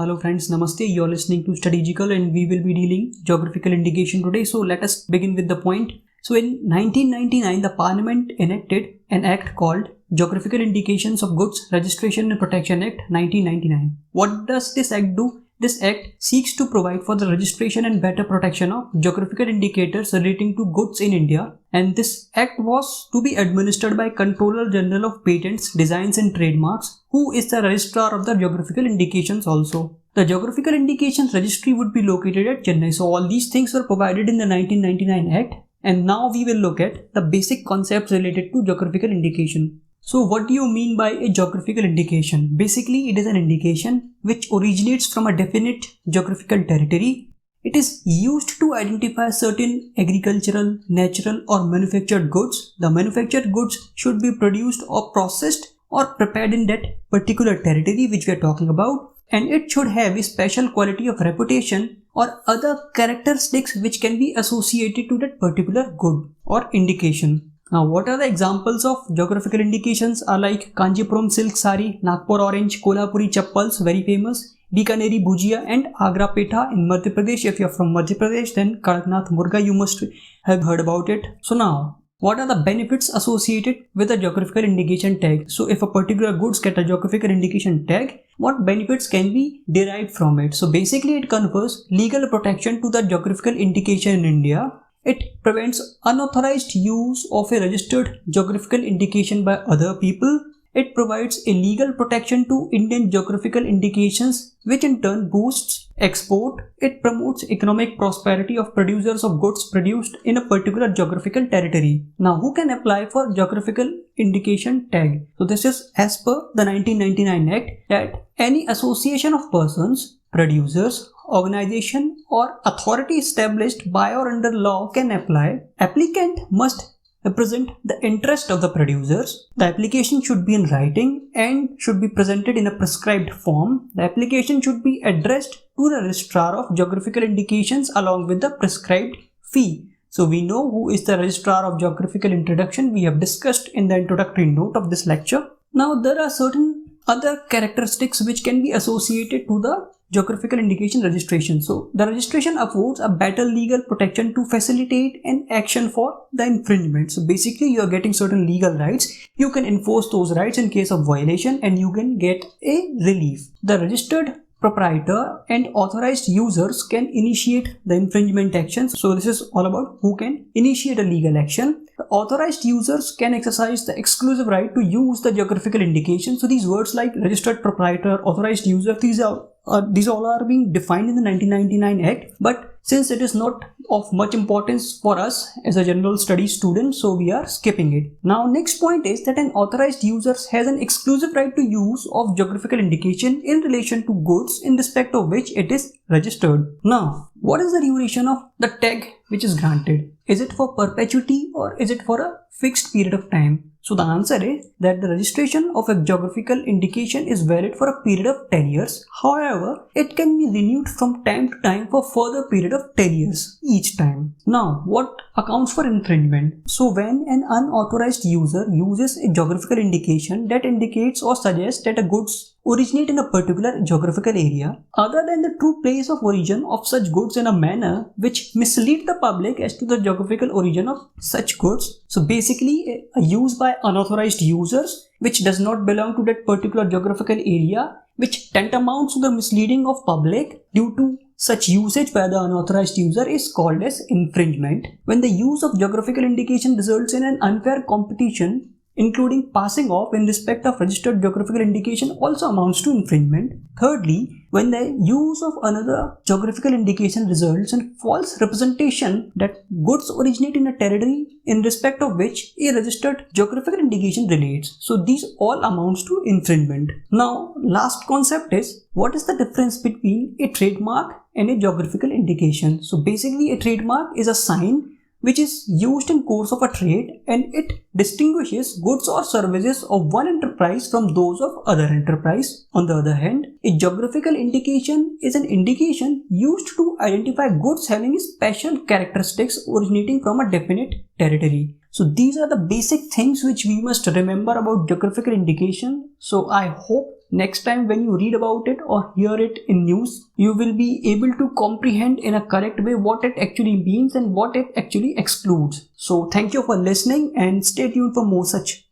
Hello friends, Namaste. You're listening to Strategical and we will be dealing geographical indication today. So let us begin with the point. So in 1999, the Parliament enacted an act called Geographical Indications of Goods Registration and Protection Act 1999. What does this act do? This act seeks to provide for the registration and better protection of geographical indicators relating to goods in India, and this act was to be administered by Controller General of Patents, Designs and Trademarks, who is the registrar of the geographical indications also. The geographical indications registry would be located at Chennai. So all these things were provided in the 1999 Act, and now we will look at the basic concepts related to geographical indication. So what do you mean by a geographical indication? Basically, it is an indication which originates from a definite geographical territory. It is used to identify certain agricultural, natural or manufactured goods. The manufactured goods should be produced or processed or prepared in that particular territory which we are talking about, and it should have a special quality of reputation or other characteristics which can be associated to that particular good or indication. Now, what are the examples of geographical indications are like Kanjipuram silk sari, Nagpur orange, Kolhapuri chappals, very famous, Bikaneri bhujia and Agra petha in Madhya Pradesh. If you are from Madhya Pradesh, then Kadaknath murga, you must have heard about it. So now, what are the benefits associated with a geographical indication tag? So if a particular goods get a geographical indication tag, what benefits can be derived from it? So basically it confers legal protection to the geographical indication in India. It prevents unauthorized use of a registered geographical indication by other people. It provides a legal protection to Indian geographical indications, which in turn boosts export. It promotes economic prosperity of producers of goods produced in a particular geographical territory. Now, who can apply for geographical indication tag? So this is as per the 1999 Act that any association of persons, producers, organization or authority established by or under law can apply. Applicant must represent the interest of the producers. The application should be in writing and should be presented in a prescribed form. The application should be addressed to the registrar of geographical indications along with the prescribed fee. So we know who is the registrar of geographical introduction. We have discussed in the introductory note of this lecture. Now there are certain other characteristics which can be associated to the geographical indication registration. So the registration affords a better legal protection to facilitate an action for the infringement. So basically you are getting certain legal rights. You can enforce those rights in case of violation and you can get a relief. The registered proprietor and authorized users can initiate the infringement actions. So this is all about who can initiate a legal action. The authorized users can exercise the exclusive right to use the geographical indication. So these words like registered proprietor, authorized user, these all are being defined in the 1999 Act, but since it is not of much importance for us as a general studies student, so we are skipping it. Now next point is that an authorized user has an exclusive right to use of geographical indication in relation to goods in respect of which it is registered. Now, what is the duration of the tag which is granted? Is it for perpetuity or is it for a fixed period of time? So the answer is that the registration of a geographical indication is valid for a period of 10 years. However, it can be renewed from time to time for further period of 10 years each time. Now, what accounts for infringement? So when an unauthorized user uses a geographical indication that indicates or suggests that a goods originate in a particular geographical area other than the true place of origin of such goods in a manner which mislead the public as to the geographical origin of such goods. So basically a use by unauthorized users which does not belong to that particular geographical area, which tantamounts to the misleading of public due to such usage by the unauthorized user, is called as infringement. When the use of geographical indication results in an unfair competition, including passing off in respect of registered geographical indication, also amounts to infringement. Thirdly, when the use of another geographical indication results in false representation that goods originate in a territory in respect of which a registered geographical indication relates. So these all amounts to infringement. Now, last concept is what is the difference between a trademark and a geographical indication? So basically a trademark is a sign which is used in course of a trade and it distinguishes goods or services of one enterprise from those of other enterprise. On the other hand, a geographical indication is an indication used to identify goods having special characteristics originating from a definite territory. So these are the basic things which we must remember about geographical indication. So I hope next time when you read about it or hear it in news, you will be able to comprehend in a correct way what it actually means and what it actually excludes. So thank you for listening and stay tuned for more such